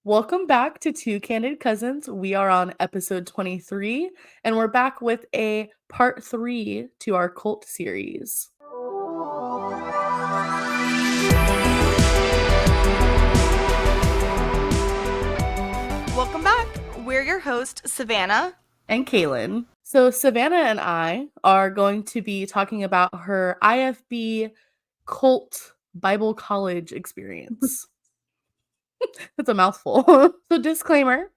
Welcome back to Two Candid Cousins. We are on episode 23, and we're back with a part 3 to our cult series. Welcome back. We're your host, Savannah. And Kaylin. So Savannah and I are going to be talking about her IFB cult Bible college experience. That's a mouthful. So disclaimer.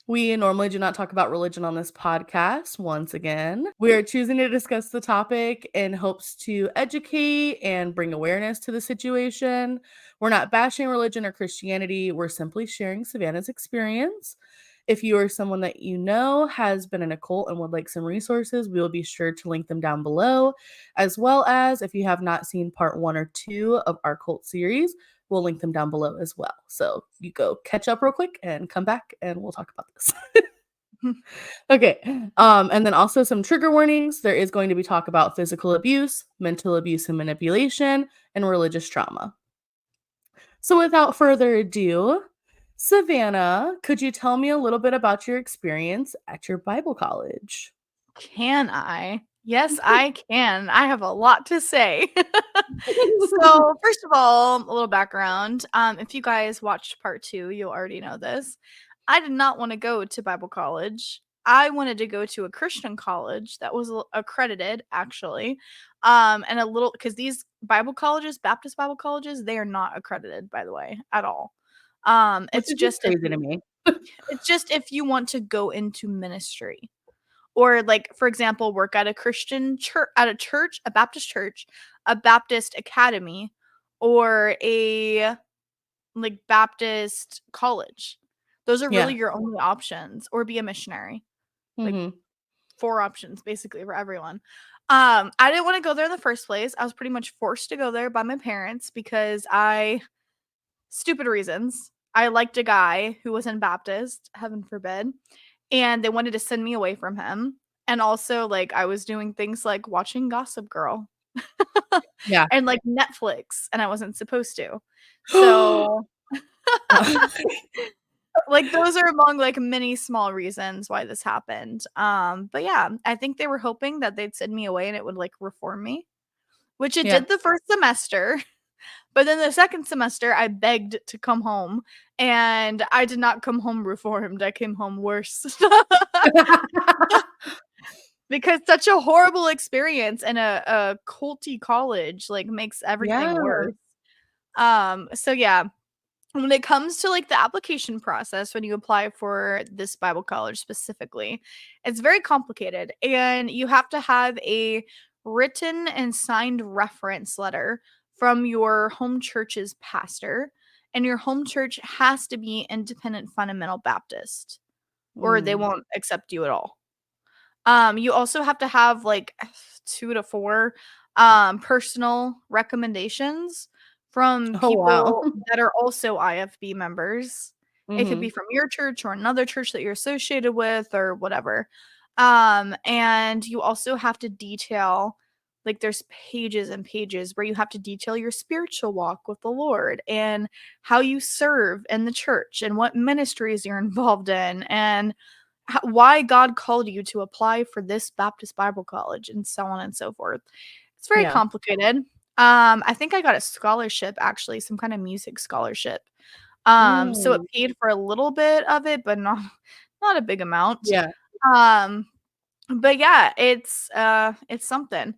We normally do not talk about religion on this podcast. Once again, we are choosing to discuss the topic in hopes to educate and bring awareness to the situation. We're not bashing religion or Christianity. We're simply sharing Savannah's experience. If you are someone that you know has been in a cult and would like some resources, we will be sure to link them down below, as well as if you have not seen part 1 or 2 of our cult series, we'll link them down below as well. So you go catch up real quick and come back and we'll talk about this. Okay. And then also some trigger warnings. There is going to be talk about physical abuse, mental abuse and manipulation, and religious trauma. So without further ado, Savannah, could you tell me a little bit about your experience at your Bible college? Can I? Yes, I can. I have a lot to say. So, first of all, a little background. If you guys watched part 2, you'll already know this. I did not want to go to Bible college. I wanted to go to a Christian college that was accredited, actually. And a little because these Bible colleges, Baptist Bible colleges, they are not accredited, by the way, at all. Which is just crazy to me. It's just if you want to go into ministry. Or like, for example, work at a Christian church, a Baptist academy, or a like Baptist college. Those are really your only options, or be a missionary. Like 4 options basically for everyone. I didn't want to go there in the first place. I was pretty much forced to go there by my parents because stupid reasons. I liked a guy who was in Baptist, heaven forbid, and they wanted to send me away from him. And also, like, I was doing things like watching Gossip Girl. Yeah. And like Netflix, and I wasn't supposed to. So like those are among like many small reasons why this happened. But yeah, I think they were hoping that they'd send me away and it would like reform me, which it did the first semester. But then the second semester, I begged to come home, and I did not come home reformed. I came home worse. Because such a horrible experience in a culty college, like, makes everything worse. So yeah, when it comes to, like, the application process when you apply for this Bible college specifically, it's very complicated, and you have to have a written and signed reference letter from your home church's pastor, and your home church has to be Independent Fundamental Baptist, or they won't accept you at all. You also have to have, like, 2 to 4, personal recommendations from people that are also IFB members. It could be from your church or another church that you're associated with or whatever. And you also have to detail, like, there's pages and pages where you have to detail your spiritual walk with the Lord and how you serve in the church and what ministries you're involved in and why God called you to apply for this Baptist Bible college and so on and so forth. It's very complicated. I think I got a scholarship, actually, some kind of music scholarship. So it paid for a little bit of it, but not a big amount. But yeah, it's something.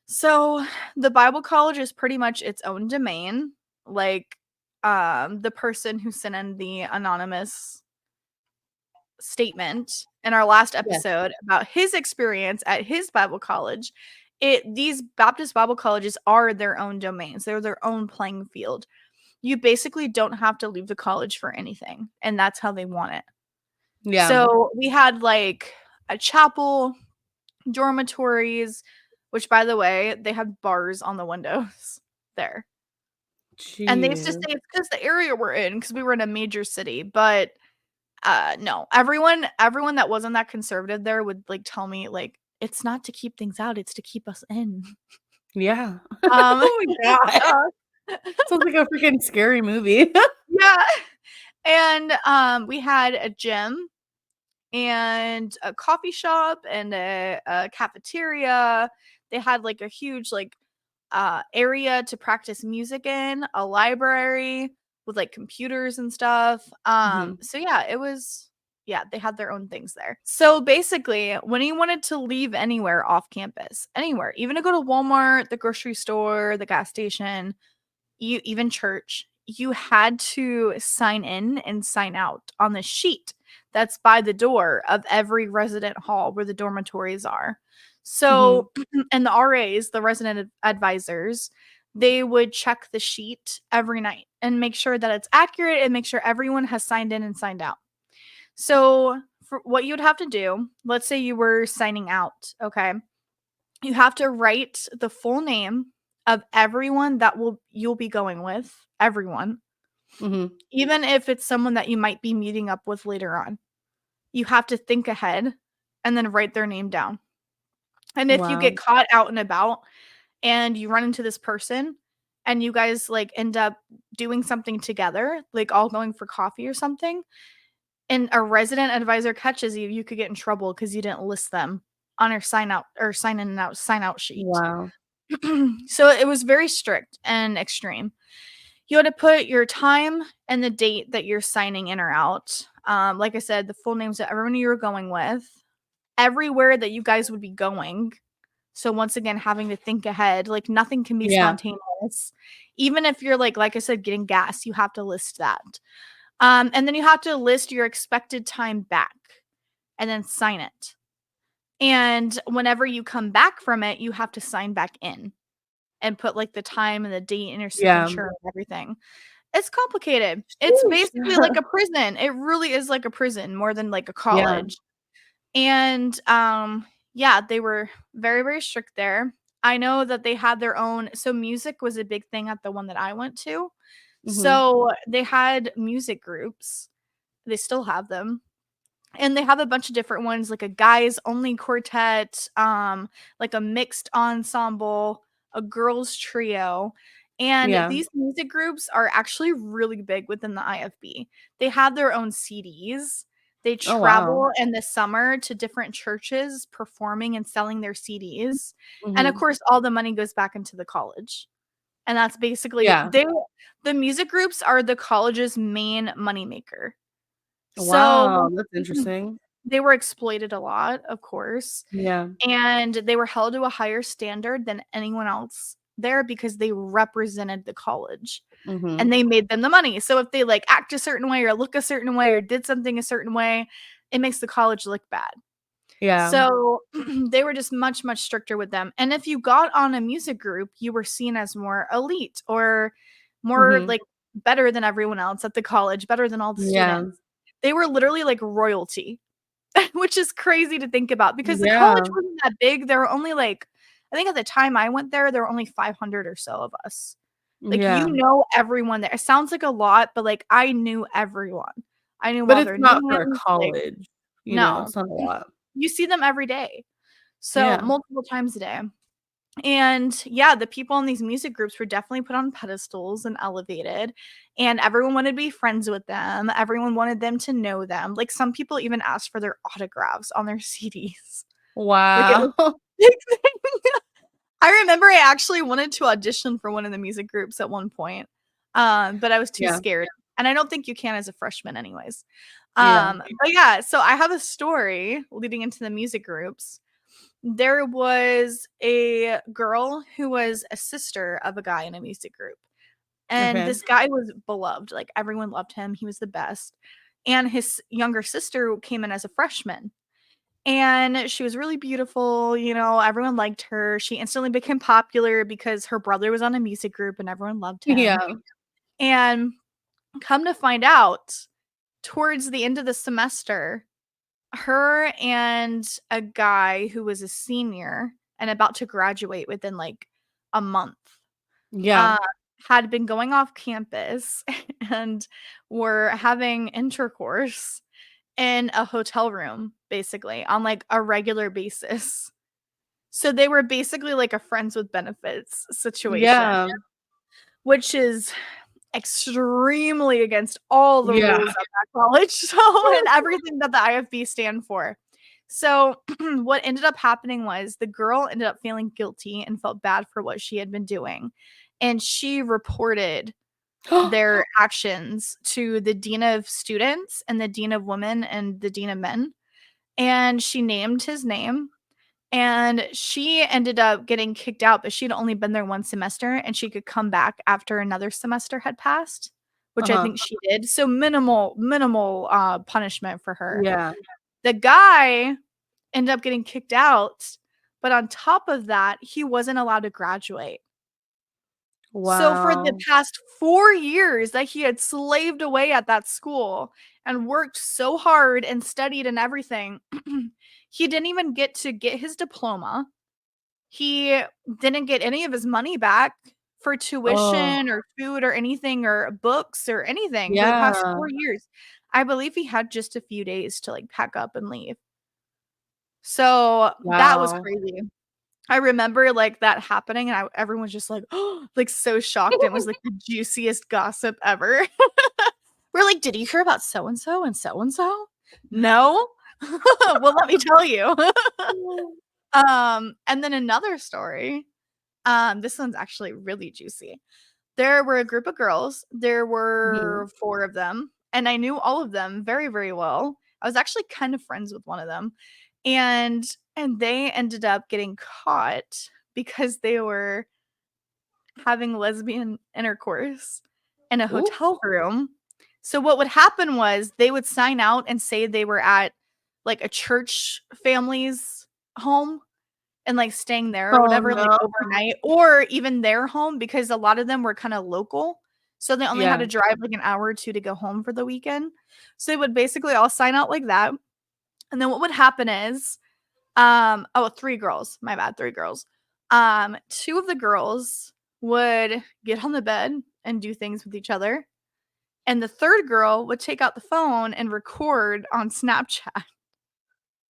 So the Bible college is pretty much its own domain. Like, the person who sent in the anonymous statement in our last episode about his experience at his Bible college, these Baptist Bible colleges are their own domains. They're their own playing field. You basically don't have to leave the college for anything, and that's how they want it. Yeah. So we had like a chapel, dormitories, which, by the way, they had bars on the windows there. Jeez. And they used to say it's because the area we're in, because we were in a major city, but no, everyone that wasn't that conservative there would like tell me like it's not to keep things out, it's to keep us in. Yeah. Oh my god. Sounds like a freaking scary movie. Yeah. And we had a gym and a coffee shop and a cafeteria. They had like a huge like area to practice music in, a library with like computers and stuff. Mhm. So yeah, it was yeah, they had their own things there. So basically, when you wanted to leave anywhere off campus, anywhere, even to go to Walmart, the grocery store, the gas station, you even church, you had to sign in and sign out on the sheet that's by the door of every resident hall where the dormitories are. Mhm. So, and the RAs, the resident advisors, they would check the sheet every night and make sure that it's accurate and make sure everyone has signed in and signed out. So, for what you would have to do, let's say you were signing out, okay? You have to write the full name of everyone that will you'll be going with, everyone, Mhm. even if it's someone that you might be meeting up with later on. You have to think ahead and then write their name down. And if you Wow. get caught out and about and you run into this person and you guys like end up doing something together, like all going for coffee or something, and a resident advisor catches you, you could get in trouble because you didn't list them on your sign out or sign out sheet. Wow. So it was very strict and extreme. You had to put your time and the date that you're signing in or out. Like I said, the full names of everyone you were going with, everywhere that you guys would be going. So once again, having to think ahead, like nothing can be Yeah. spontaneous. Even if you're like I said, getting gas, you have to list that. And then you have to list your expected time back and then sign it. And whenever you come back from it, you have to sign back in and put like the time and the date and your Yeah. signature and everything. It's complicated. It's Sheesh. basically like a prison. It really is like a prison more than like a Yeah. college. And yeah, they were very very strict there. I know that they had their own so music was a big thing at the one that I went to. Mhm. So they had music groups. They still have them and they have a bunch of different ones like a guys only quartet, like a mixed ensemble, a girls trio, and Yeah. these music groups are actually really big within the IFB. They have their own CDs. They Oh, wow. travel in the summer to different churches performing and selling their CDs, and of Mhm. course all the money goes back into the college, and that's basically Yeah. they the music groups are the college's main moneymaker. So Wow, that's interesting. they were exploited a lot, of course, Yeah. and they were held to a higher standard than anyone else there because they represented the college and Mhm. they made them the money. So if they like act a certain way or look a certain way or did something a certain way, it makes the college look bad. Yeah. So they were just much, much stricter with them. And if you got on a music group, you were seen as more elite or more Mhm. like better than everyone else at the college, better than all the Yeah. students. They were literally like royalty. Which is crazy to think about because the college Yeah. wasn't that big. There were only like I think at the time I went there, there were only 500 or so of us. Like, you Yeah. know everyone there. It sounds like a lot, but, like, I knew everyone. I knew But all it's their not for a names, like college, no. it's not a lot. You see them every day. So, Yeah. multiple times a day. And, yeah, the people in these music groups were definitely put on pedestals and elevated, and everyone wanted to be friends with them. Everyone wanted them to know them. Like, some people even asked for their autographs on their CDs. Like, it was Wow. I remember I actually wanted to audition for one of the music groups at one point, but I was too Yeah. scared, and I don't think you can as a freshman anyways. Yeah. But yeah, so I have a story leading into the music groups. There was a girl who was a sister of a guy in a music group, and Okay. this guy was beloved, like, everyone loved him, he was the best, and his younger sister came in as a freshman. And she was really beautiful, everyone liked her. She instantly became popular because her brother was on a music group and everyone loved him. Yeah. And come to find out, towards the end of the semester, her and a guy who was a senior and about to graduate within like a month, Yeah. uh, had been going off campus and were having intercourse in a hotel room, basically, on, like, a regular basis. So they were basically like a friends with benefits situation, Yeah. which is extremely against all the Yeah. rules of that college, so and everything that the IFB stand for. So what ended up happening was the girl ended up feeling guilty and felt bad for what she had been doing, and she reported their actions to the dean of students and the dean of women and the dean of men, and she named his name, and she ended up getting kicked out, but she'd only been there 1 semester and she could come back after another semester had passed, which I Uh-huh. think she did. So minimal punishment for her. Yeah. The guy ended up getting kicked out, but on top of that, he wasn't allowed to graduate. So for the Wow. past 4 years that he had slaved away at that school and worked so hard and studied and everything, he didn't even get to get his diploma. He didn't get any of his money back for Oh, tuition or food or anything or books or anything for the past yeah. 4 years. I believe he had just a few days to, like, pack up and leave. So, that was Wow. crazy. I remember, like, that happening, and everyone was just like, like, so shocked. It was, like, the juiciest gossip ever. We're like, "Did you hear about so and so and so and so?" "No?" "Well, let me tell you." And then another story, this one's actually really juicy. There were a group of girls, there Mhm. were 4 of them, and I knew all of them very, very well. I was actually kind of friends with one of them, and they ended up getting caught because they were having lesbian intercourse in a Ooh. hotel room. So what would happen was they would sign out and say they were at, like, a church family's home and, like, staying there or Oh, whatever, like, no. overnight or even their home because a lot of them were kinda local, so they only had Yeah. to drive, like, an hour or 2 to go home for the weekend. So they would basically all sign out like that, and then what would happen is, 3 girls, my bad, 3 girls. 2 of the girls would get on the bed and do things with each other, and the 3rd girl would take out the phone and record on Snapchat.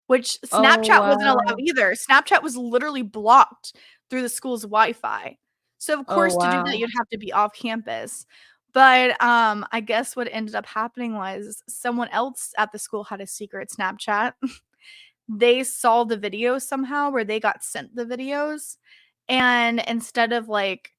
Which Oh, Snapchat wasn't allowed wow. either. Snapchat was literally blocked through the school's Wi-Fi. So, of Oh, course, to do that, wow. you'd have to be off campus. But, I guess what ended up happening was someone else at the school had a secret Snapchat. They saw the video somehow where they got sent the videos, and instead of, like,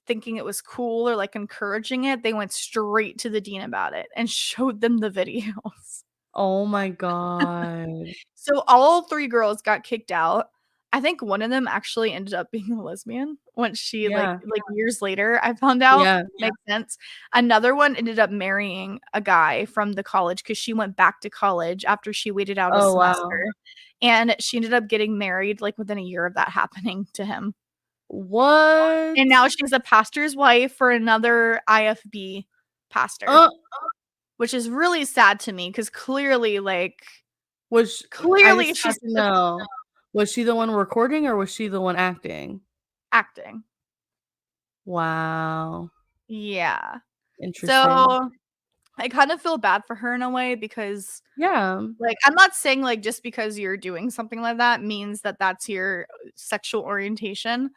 thinking it was cool or, like, encouraging it, they went straight to the dean about it and showed them the videos. Oh my god. So all 3 girls got kicked out. I think one of them actually ended up being a lesbian once she Yeah. years later, I found out. Yeah. Makes sense. Another one ended up marrying a guy from the college because she went back to college after she waited out a Oh, wow. semester, and she ended up getting married, like, within a year of that happening to him. And What? now she's a pastor's wife for another IFB pastor, Uh, which is really sad to me because was sh I clearly just have she's to know, was she the one recording or was she the one acting? acting. Wow. Yeah. Interesting. So, I kind of feel bad for her in a way because, Yeah. like, I'm not saying, like, just because you're doing something like that means that that's your sexual orientation,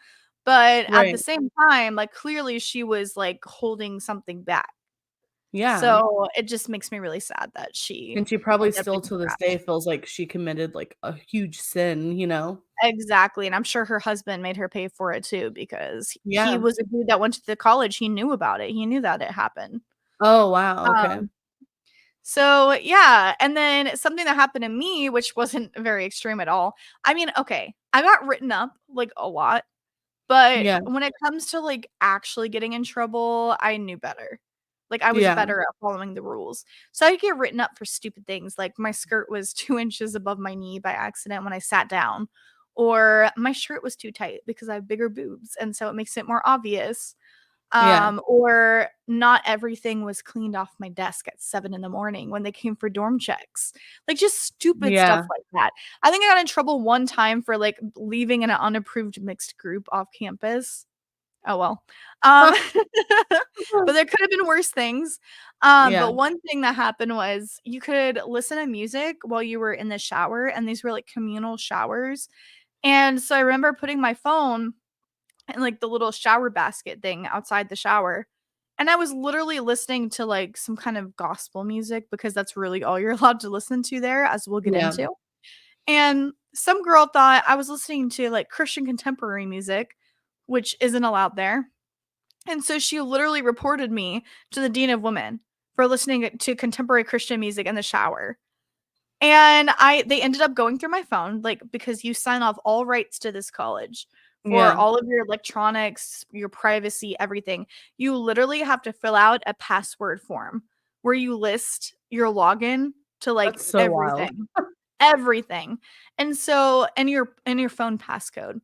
but at the Right. same time, like, clearly she was, like, holding something back. Yeah. So, it just makes me really sad that she And she probably ended up still getting to this day trashed. feels like she committed, like, a huge sin, you know? Exactly, and I'm sure her husband made her pay for it too because he Yeah. was a dude that went to the college, he knew about it, he knew that it happened. Oh, wow, okay. Um So, yeah, and then something that happened to me, which wasn't very extreme at all. I mean, okay, I got written up, like, a lot, but Yeah. when it comes to, like, actually getting in trouble, I knew better. Like, I was Yeah. better at following the rules. So I get written up for stupid things, like my skirt was 2 inches above my knee by accident when I sat down, or my shirt was too tight because I have bigger boobs, and so it makes it more obvious. Yeah. Or not everything was cleaned off my desk at 7 in the morning when they came for dorm checks. Like, just stupid stuff Yeah. like that. I think I got in trouble one time for, like, leaving an unapproved mixed group off campus. Oh, well. Um, but there could have been worse things. Yeah. But one thing that happened was you could listen to music while you were in the shower, and these were, like, communal showers. And so I remember putting my phone in, like, the little shower basket thing outside the shower, And I was literally listening to, like, some kind of gospel music because that's really all you're allowed to listen to there, as we'll get Yeah. into. And some girl thought I was listening to, like, Christian contemporary music, which isn't allowed there. And so she literally reported me to the dean of women for listening to contemporary Christian music in the shower. And they ended up going through my phone, like, because you sign off all rights to this college for Yeah. all of your electronics, your privacy, everything. You literally have to fill out a password form where you list your login to, like, That's so wild. everything. Everything. And so and your phone passcode.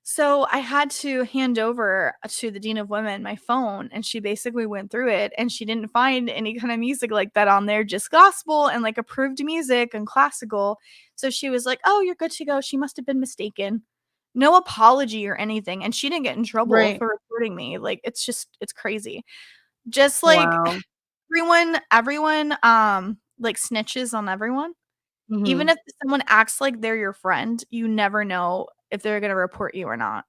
So I had to hand over to the dean of women my phone, and she basically went through it, and she didn't find any kind of music like that on there, just gospel and, like, approved music and classical. So she was like, "Oh, you're good to go. She must have been mistaken." No apology or anything, and she didn't get in trouble Right. for reporting me. Like, it's crazy. Just like Wow. everyone, like, snitches on everyone. Even Mhm. if someone acts like they're your friend, you never know if they're gonna report you or not.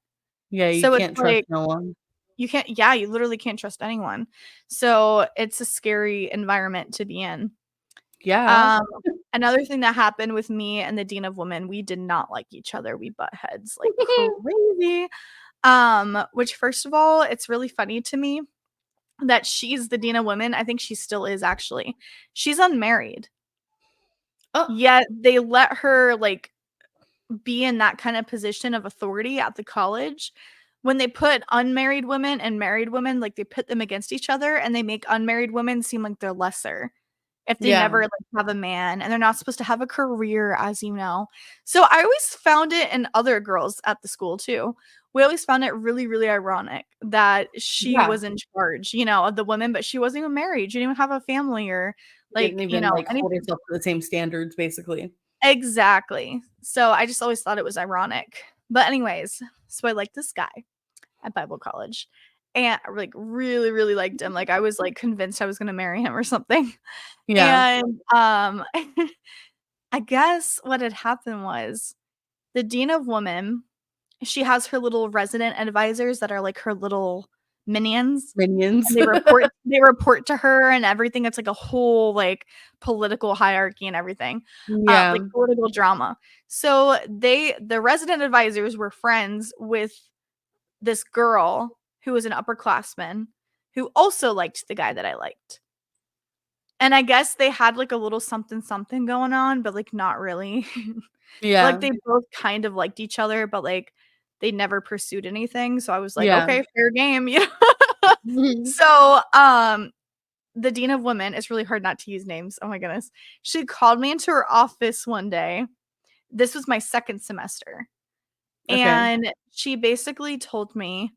Yeah, you So it's can't trust like no one. you can't yeah, you literally can't trust anyone. So it's a scary environment to be in. Yeah. Um, Another thing that happened with me and the dean of women, we did not like each other. We butt heads like crazy. Which first of all, it's really funny to me that she's the dean of women. I think she still is actually. She's unmarried. Oh, Yet they let her, like, be in that kind of position of authority at the college. When they put unmarried women and married women, like, they pit them against each other, and they make unmarried women seem like they're lesser if they yeah. never, like, have a man, and they're not supposed to have a career, as you know. So I always found it, in other girls at the school too. We always found it really, really ironic that she Yeah. was in charge, of the women, but she wasn't even married. She didn't even have a family or, Didn't like, even, like, hold anything. herself to the same standards, basically. Exactly. So I just always thought it was ironic. But anyways, so I liked this guy at Bible college, and I, like, really, really liked him. Like, I was, like, convinced I was gonna marry him or something. Yeah. And, I guess what had happened was the dean of women, she has her little resident advisors that are like her little minions, Minions. and they report to her and everything. It's like a whole, like, political hierarchy and everything, like Yeah. political drama. So the resident advisors were friends with this girl who was an upperclassman who also liked the guy that I liked. And I guess they had, like, a little something something going on, but, like, not really. Like, Yeah. they both kind of liked each other, but, like, they never pursued anything, so I was like, Yeah. "Okay, fair game," you know? Mhm. So, the dean of women, it's really hard not to use names, oh my goodness. She called me into her office one day. This was my 2nd semester, Okay. and she basically told me,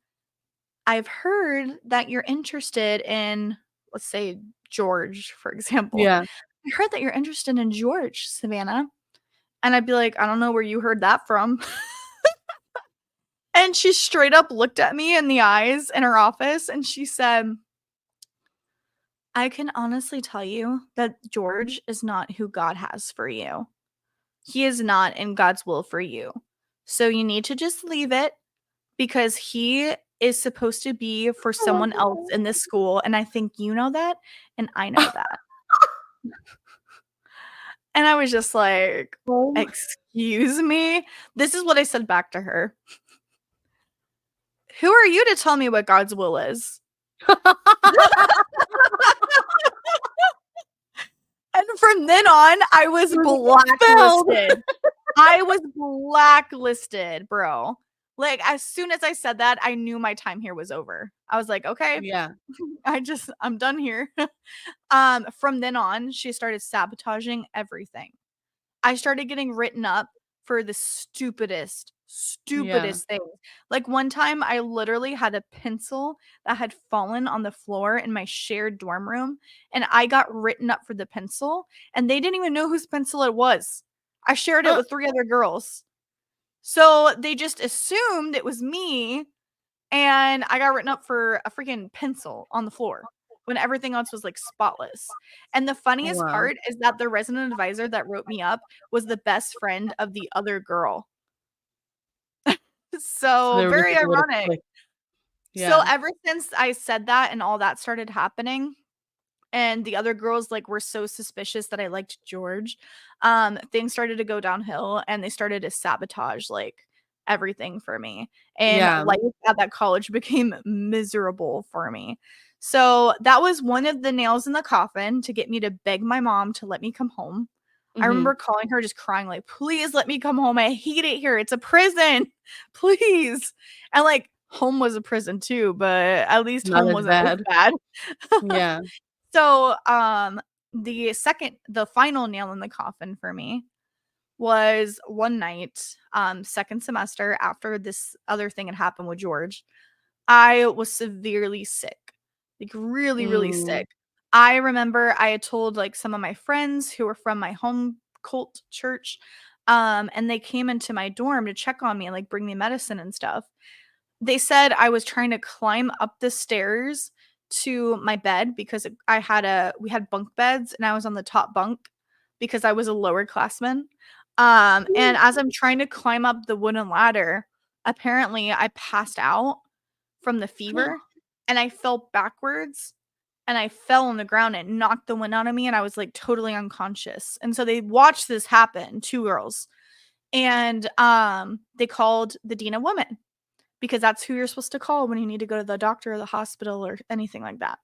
"I've heard that you're interested in," let's say, George, for example. Yeah. "I heard that you're interested in George, Savannah." And I'd be like, "I don't know where you heard that from." And she straight up looked at me in the eyes in her office, and she said, "I can honestly tell you that George is not who God has for you. He is not in God's will for you. So you need to just leave it because he is supposed to be for someone else in this school, and I think you know that, and I know that." And I was just like, Oh. "Excuse me?" This is what I said back to her. "Who are you to tell me what God's will is?" And from then on, I was You were expelled. blacklisted. I was blacklisted, bro. Like, as soon as I said that, I knew my time here was over. I was like, "Okay, Yeah. I'm done here." From then on, she started sabotaging everything. I started getting written up for the stupidest, Yeah. stupidest things. Like, one time, I literally had a pencil that had fallen on the floor in my shared dorm room, and I got written up for the pencil, and they didn't even know whose pencil it was. I shared it Uh, with 3 other girls. So, they just assumed it was me, and I got written up for a freaking pencil on the floor when everything else was, like, spotless. And the oh, funniest wow. part is that the resident advisor that wrote me up was the best friend of the other girl. So So, there was just, very like, a little ironic. click. So Yeah. ever since I said that and all that started happening, and the other girls like were so suspicious that I liked George, things started to go downhill and they started to sabotage like everything for me. And Yeah. life at that college became miserable for me. So that was one of the nails in the coffin to get me to beg my mom to let me come home. I remember Mhm. calling her just crying like, "Please let me come home. I hate it here. It's a prison. Please." And like home was a prison too, but at least Not home as wasn't this bad. bad. Yeah. So, the final nail in the coffin for me was one night, second semester after this other thing had happened with George. I was severely sick, like really, really Mm. sick. I remember I had told like some of my friends who were from my home cult church, and they came into my dorm to check on me and like bring me medicine and stuff. They said I was trying to climb up the stairs to my bed because we had bunk beds and I was on the top bunk because I was a lower classman. And as I'm trying to climb up the wooden ladder, apparently I passed out from the fever and I fell backwards and I fell on the ground and knocked the wind out of me and I was like totally unconscious. And so they watched this happen, two girls. And they called the dean of women because that's who you're supposed to call when you need to go to the doctor or the hospital or anything like that.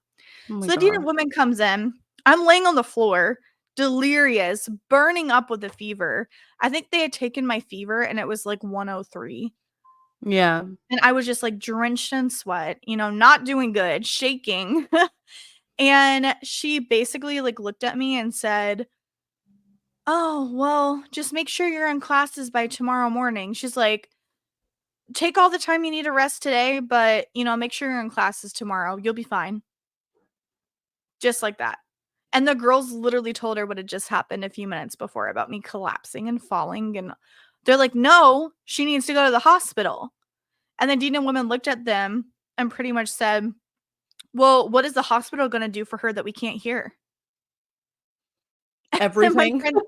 Oh my So the dean of gosh. women comes in. I'm laying on the floor, delirious, burning up with a fever. I think they had taken my fever and it was like 103. Yeah. And I was just like drenched in sweat, not doing good, shaking. And she basically like looked at me and said, "Oh, well, just make sure you're in classes by tomorrow morning." She's like, "Take all the time you need to rest today, but, make sure you're in classes tomorrow. You'll be fine." Just like that. And the girls literally told her what had just happened a few minutes before about me collapsing and falling, and they're like, "No, she needs to go to the hospital." And then Dean and Women looked at them and pretty much said, "Well, what is the hospital gonna do for her that we can't hear?" And my Everything. friends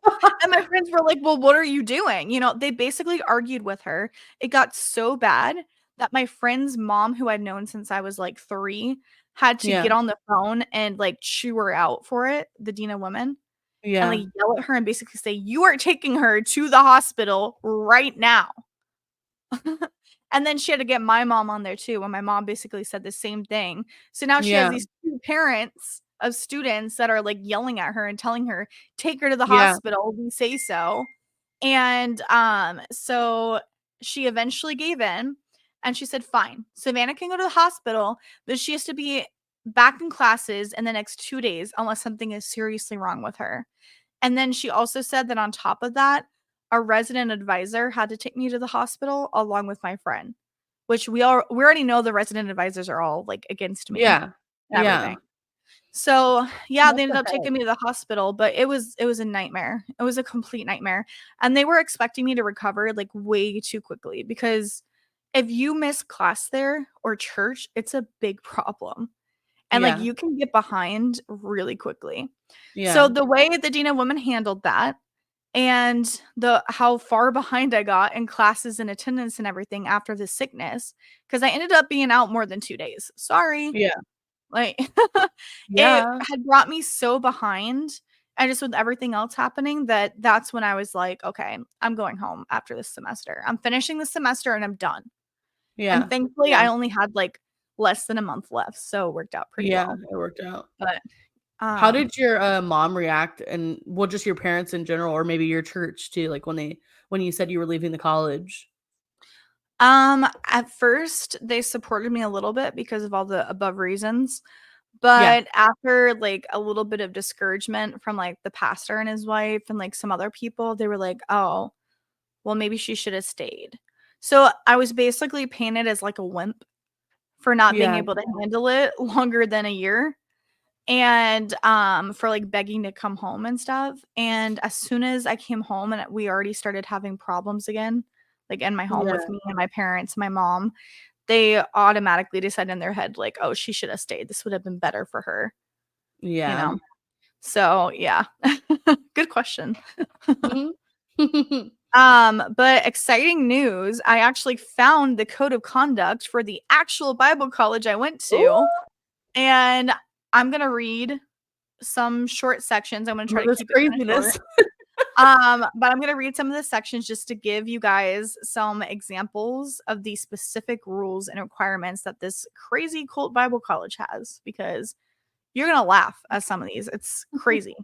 and my friends were like, "Well, what are you doing?" They basically argued with her. It got so bad that my friend's mom, who I'd known since I was, like, 3, had to Yeah. get on the phone and, like, chew her out for it, the dean of women, and, Yeah. like, yell at her and basically say, "You are taking her to the hospital right now." And then she had to get my mom on there too, and my mom basically said the same thing. So now she has Yeah. these 2 parents of students that are, like, yelling at her and telling her, "Take her to the Yeah. hospital, we say so." And, so she eventually gave in, and she said, "Fine, Savannah can go to the hospital, but she has to be back in classes in the next 2 days unless something is seriously wrong with her." And then she also said that on top of that, a resident advisor had to take me to the hospital along with my friend, which we already know the resident advisors are all, like, against me Yeah. and Yeah. everything. So, yeah, What they ended the up heck? taking me to the hospital, but it was a nightmare. It was a complete nightmare, and they were expecting me to recover, like, way too quickly because if you miss class there or church, it's a big problem, and, like, Yeah. you can get behind really quickly. So, Yeah. the way the Dean of Women handled that and the how far behind I got in classes and attendance and everything after the sickness, because I ended up being out more than 2 days. Sorry. Yeah. Like, it Yeah. had brought me so behind, and just with everything else happening that's when I was like, "Okay, I'm going home after this semester. I'm finishing the semester and I'm done." And Yeah. thankfully, I Yeah. only had, like, less than a month left, so it worked out pretty Yeah. well. It worked out. But, How um did your, mom react and well, just your parents in general or maybe your church too, like, when you said you were leaving the college? at first, they supported me a little bit because of all the above reasons, Yeah. but after, like, a little bit of discouragement from, like, the pastor and his wife and, like, some other people, they were like, "Oh, well, maybe she should have stayed." So, I was basically painted as, like, a wimp for not being Yeah. able to handle it longer than a year and, for, like, begging to come home and stuff, and as soon as I came home and we already started having problems again, like, in my home with Yeah. me and my parents, my mom, they automatically decided in their head, like, "Oh, she should have stayed. This would have been better for her," you Yeah. know? So, yeah. Good question. Mhm. But exciting news, I actually found the code of conduct for the actual Bible college I went Ooh, to, and I'm gonna read some short sections. I'm gonna some try of to this keep it kind of short. craziness. But I'm gonna read some of the sections just to give you guys some examples of the specific rules and requirements that this crazy cult Bible college has, because you're gonna laugh at some of these. It's crazy.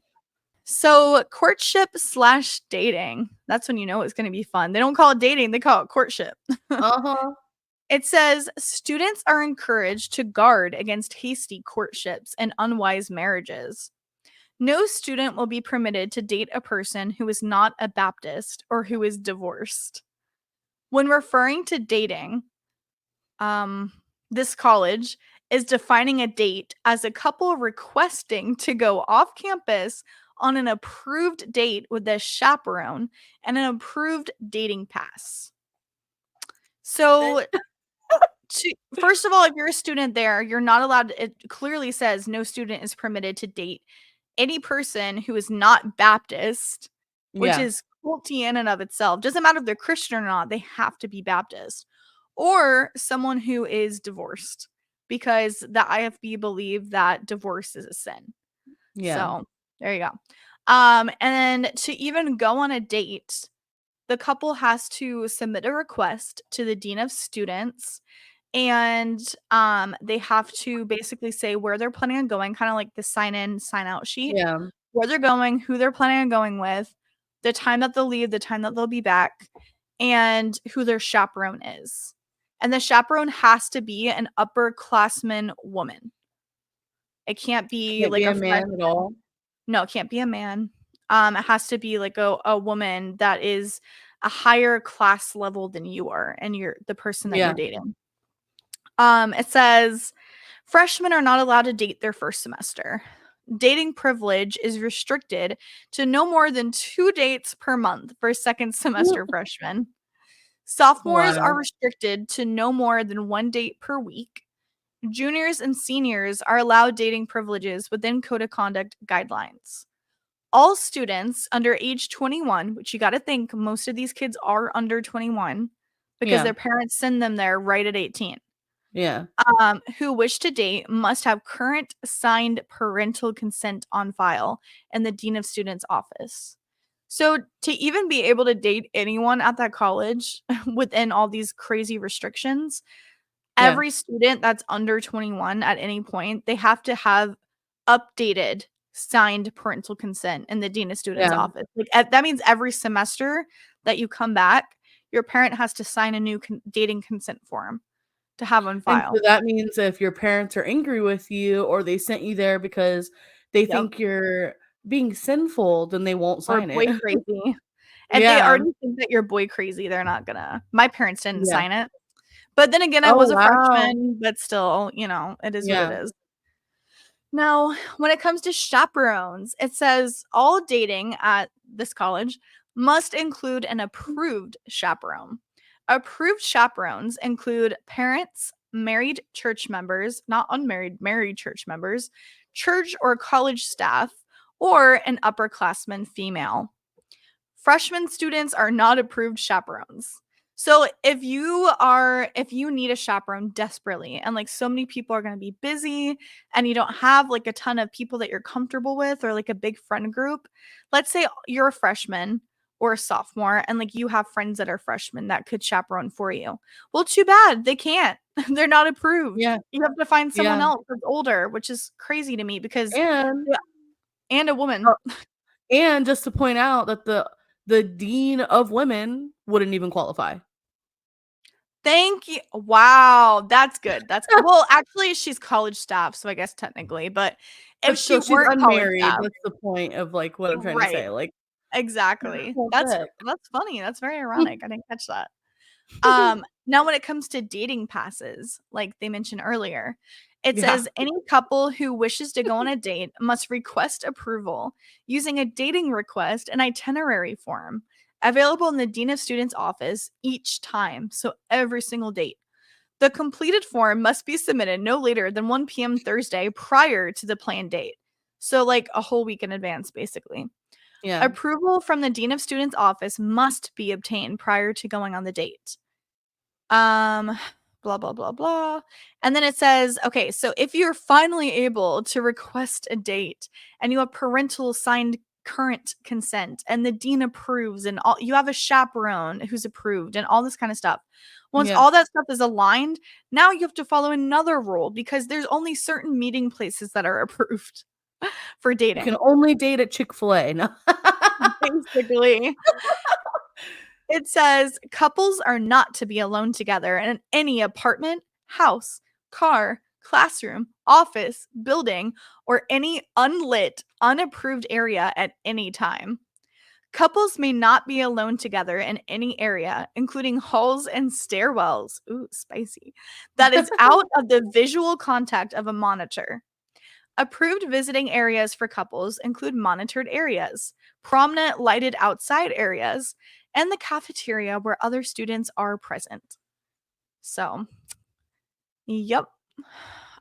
So, courtship slash dating. That's when you know it's going to be fun. They don't call it dating, they call it courtship. Uh-huh. It says students are encouraged to guard against hasty courtships and unwise marriages. No student will be permitted to date a person who is not a Baptist or who is divorced. When referring to dating, um, this college is defining a date as a couple requesting to go off campus on an approved date with a chaperone and an approved dating pass. So, first of all, if you're a student there, you're not allowed to, it clearly says no student is permitted to date any person who is not Baptist, which Yeah, is culty in and of itself. Doesn't matter if they're Christian or not, they have to be Baptist. Or someone who is divorced, because the IFB believe that divorce is a sin. yeah, So there you go. And then to even go on a date, the couple has to submit a request to the dean of students, and they have to basically say where they're planning on going, kind of like the sign in sign out sheet, yeah, where they're going, who they're planning on going with, the time that they'll leave, the time that they'll be back, and who their chaperone is. And the chaperone has to be an upperclassman woman. It can't be can't like be a a man at freshman. all. No, it can't be a man. It has to be like a woman that is a higher class level than you are, and you're the person that you're Yeah, dating. It says freshmen are not allowed to date their first semester. Dating privilege is restricted to no more than 2 dates per month for second semester freshmen. Sophomores are wow, restricted to no more than 1 date per week. Juniors and seniors are allowed dating privileges within code of conduct guidelines. All students under age 21, which you got to think most of these kids are under 21 because yeah, their parents send them there right at 18, yeah, who wish to date must have current signed parental consent on file in the dean of students office. So to even be able to date anyone at that college within all these crazy restrictions, yeah, every student that's under 21 at any point, they have to have updated signed parental consent in the dean of students yeah. office. Like that means every semester that you come back, your parent has to sign a new dating consent form to have on And so file. that means if your parents are angry with you or they sent you there because they Yep. think you're being sinful, then they won't Or sign boy it. crazy. If they Yeah, already think that you're boy crazy, they're not gonna. My parents didn't yeah. sign it. But then again, I Oh, was a wow. freshman, but still, it is what it Yeah, is. Now, when it comes to chaperones, it says all dating at this college must include an approved chaperone. Approved chaperones include parents, married church members, not unmarried, married church members, church or college staff, or an upperclassman female. Freshman students are not approved chaperones. So if you need a chaperone desperately, and like so many people are going to be busy and you don't have like a ton of people that you're comfortable with or like a big friend group, let's say you're a freshman or a sophomore and like you have friends that are freshmen that could chaperone for you. Well, too bad. They can't. They're not approved. yeah, You have to find someone yeah. else that's older, which is crazy to me because And yeah, and a uh, woman. and just to point out that the dean of women wouldn't even qualify. Thank you. Wow, that's good. That's well, actually, she's college staff, so I guess technically, but if But she still, she's weren't college unmarried. staff, That's the point of, like, what I'm trying to right, say, like, exactly. what the heck? That's funny. That's very ironic. I didn't catch that. Now when it comes to dating passes, like they mentioned earlier, it Yeah, says any couple who wishes to go on a date must request approval using a dating request and itinerary form available in the dean of students office each time. So every single date. The completed form must be submitted no later than 1 p.m. Thursday prior to the planned date. So like a whole week in advance basically. Yeah. Approval from the dean of students' office must be obtained prior to going on the date. Um, blah, blah, blah, blah. And then it says, okay, so if you're finally able to request a date and you have parental signed current consent and the dean approves and all, you have a chaperone who's approved and all this kind of stuff. Once Yeah. all that stuff is aligned, now you have to follow another rule because there's only certain meeting places that are approved for You can dating. only date at Chick-fil-A. No. Basically. It says couples are not to be alone together in any apartment, house, car, classroom, office, building, or any unlit, unapproved area at any time. Couples may not be alone together in any area, including halls and stairwells. Ooh, spicy. That is out of the visual contact of a monitor. Approved visiting areas for couples include monitored areas, prominent lighted outside areas, and the cafeteria where other students are present. So, yep.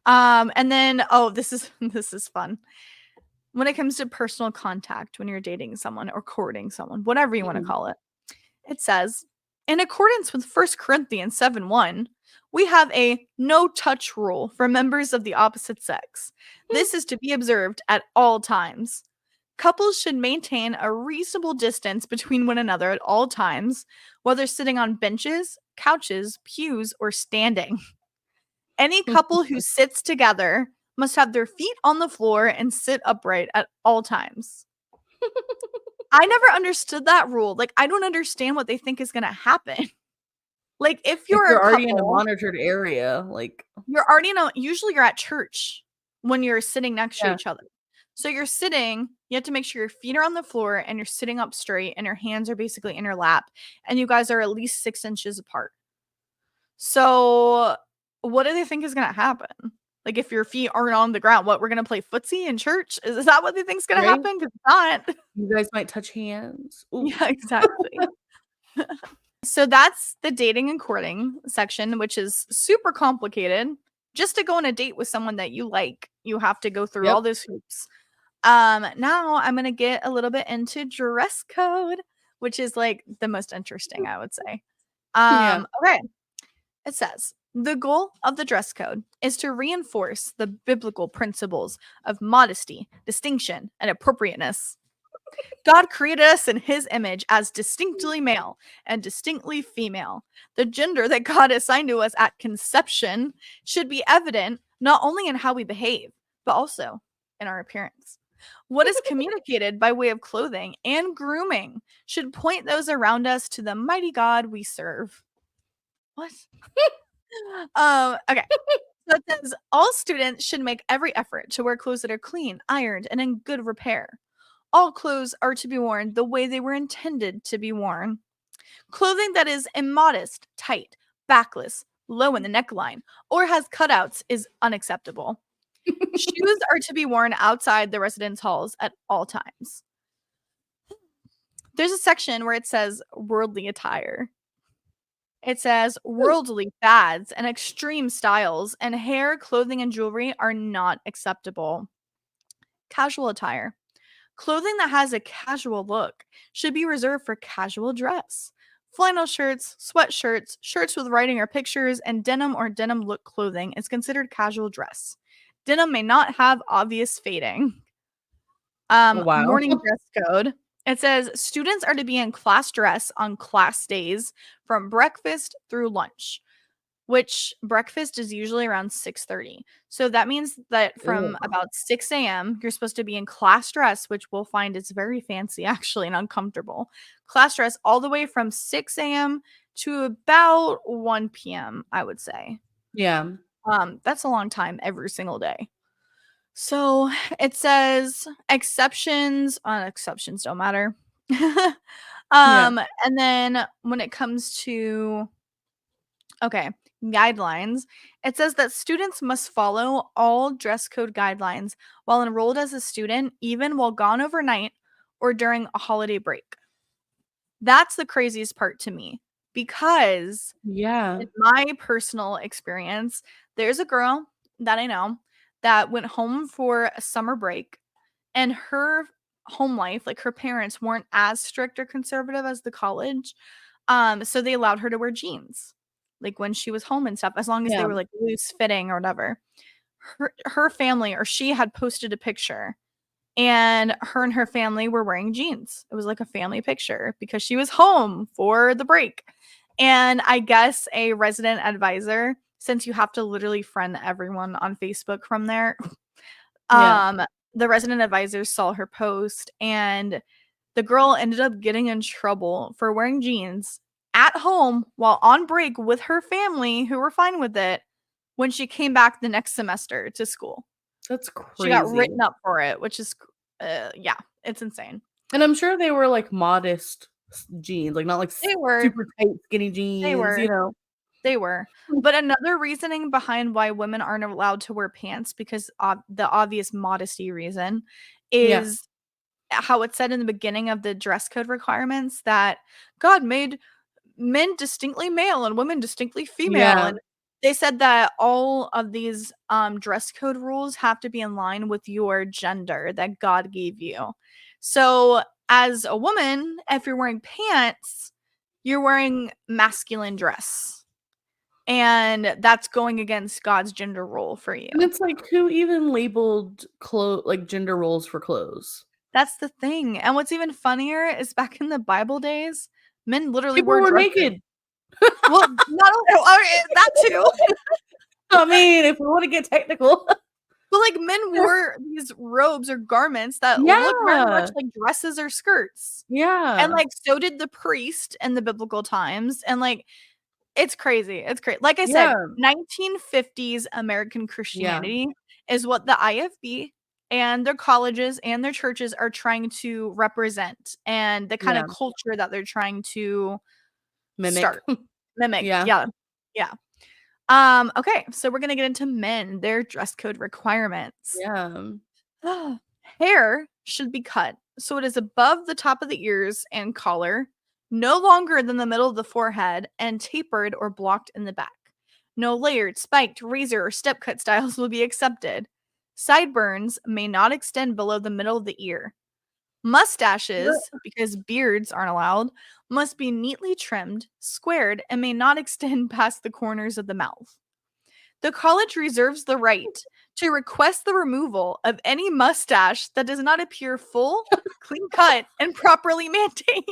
And then this is this is fun. When it comes to personal contact when you're dating someone or courting someone, whatever you want to Mhm. call it, it says, in accordance with 1 Corinthians 7:1, we have a no touch rule for members of the opposite sex. This is to be observed at all times. Couples should maintain a reasonable distance between one another at all times, whether sitting on benches, couches, pews, or standing. Any couple who sits together must have their feet on the floor and sit upright at all times. I never understood that rule. Like, I don't understand what they think is going to happen. Like, if If you're you're a already in a couple, monitored area, like you're already usually you're at church when you're sitting next to yeah, each other. So you're sitting, you have to make sure your feet are on the floor and you're sitting up straight and your hands are basically in your lap and you guys are at least 6 inches apart. So what do they think is going to happen? Like, if your feet aren't on the ground, what, we're going to play footsie in church? Is that what they think is going to right? happen? Because it's not. You guys might touch hands. Ooh. Yeah, exactly. So that's the dating and courting section, which is super complicated. Just to go on a date with someone that you like, you have to go through Yep. all those hoops. Now I'm gonna get a little bit into dress code, which is like the most interesting, I would say. Yeah. Okay. It says the goal of the dress code is to reinforce the biblical principles of modesty, distinction, and appropriateness. God created us in his image as distinctly male and distinctly female. The gender that God assigned to us at conception should be evident not only in how we behave, but also in our appearance. What is communicated by way of clothing and grooming should point those around us to the mighty God we serve. What? Okay. So it says all students should make every effort to wear clothes that are clean, ironed, and in good repair. All clothes are to be worn the way they were intended to be worn. Clothing that is immodest, tight, backless, low in the neckline, or has cutouts is unacceptable. Shoes are to be worn outside the residence halls at all times. There's a section where it says worldly attire. It says worldly fads and extreme styles and hair, clothing, and jewelry are not acceptable. Casual attire. Clothing that has a casual look should be reserved for casual dress. Flannel shirts, sweatshirts, shirts with writing or pictures, and denim or denim look clothing is considered casual dress. Denim may not have obvious fading. Oh, wow. Morning dress code. It says students are to be in class dress on class days from breakfast through lunch, which breakfast is usually around 6:30. So that means that from Ugh. about 6 a.m., you're supposed to be in class dress, which we'll find is very fancy actually and uncomfortable. Class dress all the way from 6 a.m. to about 1 p.m., I would say. Yeah. That's a long time every single day. So it says exceptions don't matter. Yeah. And then when it comes to okay, guidelines. It says that students must follow all dress code guidelines while enrolled as a student, even while gone overnight or during a holiday break. That's the craziest part to me because, Yeah. in my personal experience, there's a girl that I know that went home for a summer break and her home life, like her parents weren't as strict or conservative as the college. So they allowed her to wear jeans, like when she was home and stuff, as long as they Yeah. were like loose fitting or whatever. Her family, or she had posted a picture, and her family were wearing jeans. It was like a family picture because she was home for the break. And I guess a resident advisor, since you have to literally friend everyone on Facebook from there, Yeah. um, the resident advisor saw her post, and the girl ended up getting in trouble for wearing jeans at home while on break with her family, who were fine with it, when she came back the next semester to school. That's She got crazy. written up for it, which is, yeah, it's insane. And I'm sure they were, like, modest jeans, like, not, like, They were, super tight skinny they jeans, were, you know? they were. But another reasoning behind why women aren't allowed to wear pants, because the obvious modesty reason, Yeah. is how it said in the beginning of the dress code requirements that God made men distinctly male and women distinctly female, Yeah. and they said that all of these dress code rules have to be in line with your gender that God gave you. So as a woman, if you're wearing pants, you're wearing masculine dress, and that's going against God's gender role for you. And it's like, who even labeled like, gender roles for clothes? That's the thing. And what's even funnier is back in the Bible days, men literally People wore were dresses. naked. Well, not only that too. I mean, if we wanna get technical. But, like, men wore these robes or garments that look very much Yeah. like dresses or skirts, and, Yeah. like, so did the priest in the biblical times, and, like, it's crazy, it's great. Like I said, Yeah. 1950s American Yeah. Christianity is what the IFB and their colleges and their churches are trying to represent, and the kinda Yeah. culture that they're trying to Mimic. start, mimic, Yeah. yeah, yeah. Okay, so we're gonna get into men, their dress code requirements. Yeah. Hair should be cut so it is above the top of the ears and collar, no longer than the middle of the forehead, and tapered or blocked in the back. No layered, spiked, razor, or step cut styles will be accepted. Sideburns may not extend below the middle of the ear. Mustaches, because beards aren't allowed, must be neatly trimmed, squared, and may not extend past the corners of the mouth. The college reserves the right to request the removal of any mustache that does not appear full, clean cut, and properly maintained.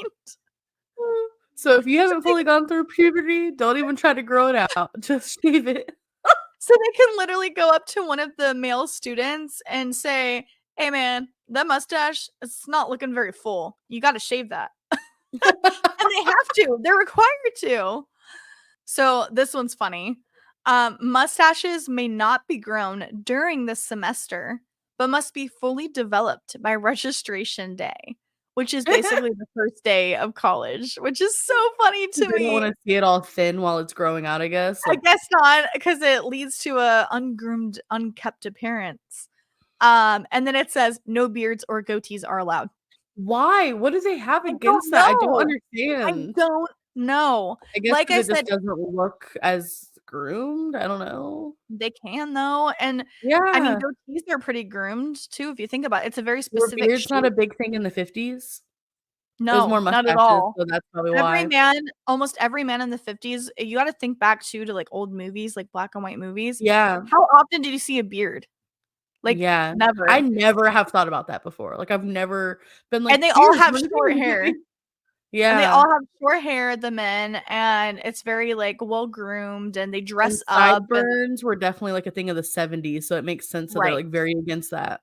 So if you So haven't they, fully gone through puberty, don't even try to grow it out. Just shave it. so they can literally go up to one of the male students and say, "Hey man, that mustache, it's not looking very full. You got to shave that." And they have to. They're required to. So this one's funny. Mustaches may not be grown during the semester, but must be fully developed by registration day, which is basically the first day of college, which is so funny to They don't me. wanna see it all thin while it's growing out, I guess, I like, guess not, because it leads to a ungroomed, unkept appearance. And then it says no beards or goatees are allowed. why? What do they have I don't against that? I don't know. I understand. don't know. I guess Like because I it just said, doesn't look as groomed? I don't know. they can though, and I mean, Yeah. goatees are pretty groomed too if you think about it. It's a very Were specific beards not a shape. big thing in the '50s? It was more No, not at mustaches, all. so that's probably Every why. man almost every man in the 50s, you gotta think back too to, like, old movies, like black and white movies. Yeah. How often did you see a beard? Like, Yeah. I never. never have thought about that before. Like, I've never been And like, they all "Beards, have what are short they?" hair. And they Yeah. all have short hair, the men, and it's very, like, well groomed, and they And dress up and sideburns were definitely, like, a thing of the '70s, so it makes sense that they're, right. like, very against that.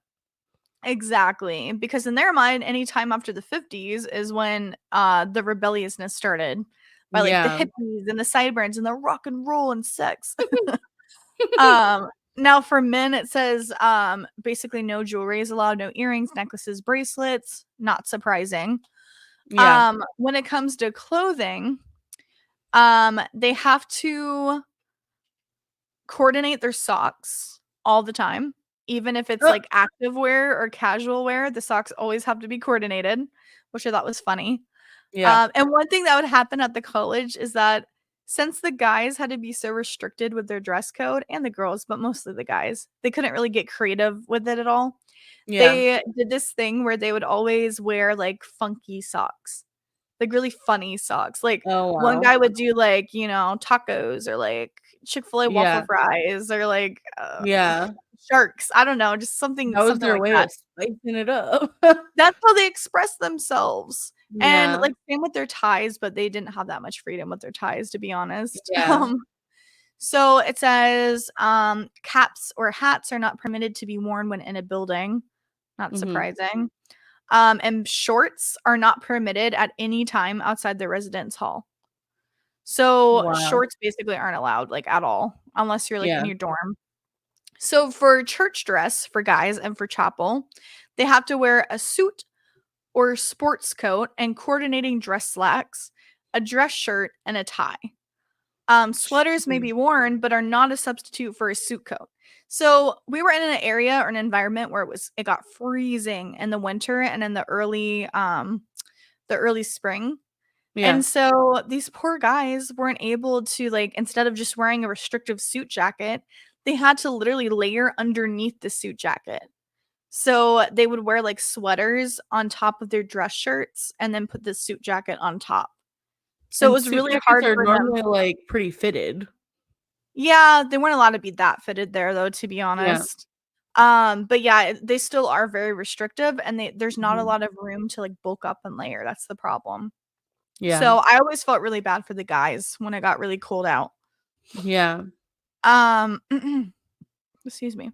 Exactly, because in their mind, any time after the 50s is when, the rebelliousness started by, like, the Yeah. hippies and the sideburns and the rock and roll and sex. Um, Now for men, it says, basically no jewelry is allowed, no earrings, necklaces, bracelets, not surprising. Yeah. When it comes to clothing, they have to coordinate their socks all the time. Even if it's Uh, like active wear or casual wear, the socks always have to be coordinated, which I thought was funny. yeah. And one thing that would happen at the college is that Since the guys had to be so restricted with their dress code, and the girls, but mostly the guys, they couldn't really get creative with it at all. Yeah. They did this thing where they would always wear, like, funky socks, like, really funny socks. Like, Oh, one wow. guy would do, like, tacos or, like, Chick-fil-A waffle Yeah. fries or, like, Yeah. sharks. I don't know, just something That was something their like way that. of spicing it up. That's how they express themselves. And, Yeah. like, same with their ties, but they didn't have that much freedom with their ties, to be honest. Yeah. So it says, caps or hats are not permitted to be worn when in a building. Not Mhm. surprising. And shorts are not permitted at any time outside the residence hall. So Wow. shorts basically aren't allowed, like, at all, unless you're, like, in Yeah. your dorm. So for church dress for guys and for chapel, they have to wear a suit or sports coat and coordinating dress slacks, a dress shirt, and a tie. Sweaters may Jeez. be worn, but are not a substitute for a suit coat. So we were in an area or an environment where it got freezing in the winter and in the early spring. Yeah. And so these poor guys weren't able to, like, instead of just wearing a restrictive suit jacket, they had to literally layer underneath the suit jacket. So they would wear, like, sweaters on top of their dress shirts and then put the suit jacket on top. So it And was suit really jackets hard are for them. normally, like, pretty fitted. Yeah, they weren't allowed to be that fitted there though, to be Yeah. honest. But yeah, they still are very restrictive and there's not a Mhm. lot of room to, like, bulk up and layer. That's the problem. Yeah. So I always felt really bad for the guys when it got really cold out. Yeah. Um, excuse me.